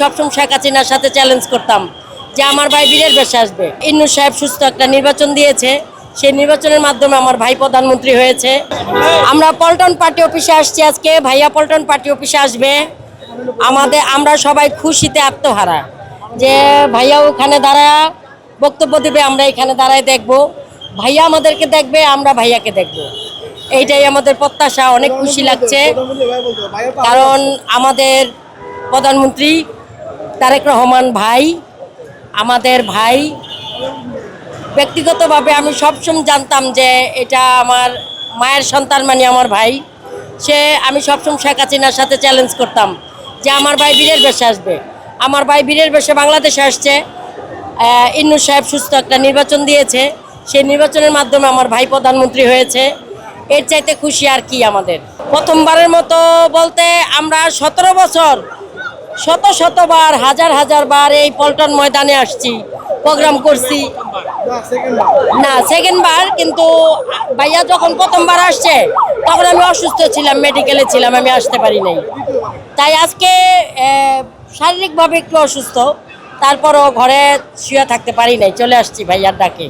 সবসময় শেখ হাসিনার সাথে চ্যালেঞ্জ করতাম যে আমার ভাই বীরের বেশে আসবে। ইন্নু সাহেব সুস্থ একটা নির্বাচন দিয়েছে, সেই নির্বাচনের মাধ্যমে আমার ভাই প্রধানমন্ত্রী হয়েছে। আমরা পল্টন পার্টি অফিসে আসছি আজকে, ভাইয়া পল্টন পার্টি অফিসে আসবে। আমরা সবাই খুশিতে আত্মহারা যে ভাইয়া ওখানে দাঁড়ায় বক্তব্য দেবে, আমরা এখানে দাঁড়ায় দেখব। ভাইয়া আমাদেরকে দেখবে, আমরা ভাইয়াকে দেখব, এইটাই আমাদের প্রত্যাশা। অনেক খুশি লাগছে, কারণ আমাদের প্রধানমন্ত্রী তারেক রহমান ভাই, আমাদের ভাই। ব্যক্তিগতভাবে আমি সবসময় জানতাম যে এটা আমার মায়ের সন্তান, মানে আমার ভাই। আমি সবসময় শেখ হাসিনার সাথে চ্যালেঞ্জ করতাম যে আমার ভাই বীরের বেশে আসবে। আমার ভাই বীরের বেশে বাংলাদেশে আসছে। ইন্নু সাহেব সুস্থ একটা নির্বাচন দিয়েছে, সেই নির্বাচনের মাধ্যমে আমার ভাই প্রধানমন্ত্রী হয়েছে। এর চাইতে খুশি আর কি আমাদের। প্রথমবারের মতো বলতে আমরা 17 বছর শতবার হাজার বার এই পল্টন ময়দানে আসছি, প্রোগ্রাম করছি। না, সেকেন্ড বার। কিন্তু ভাইয়া যখন প্রথমবার আসছে তখন আমি অসুস্থ ছিলাম, মেডিকেলে ছিলাম, আমি আসতে পারি নাই। তাই আজকে শারীরিকভাবে একটু অসুস্থ, তারপরও ঘরে শুয়ে থাকতে পারি নাই, চলে আসছি ভাইয়ার ডাকে।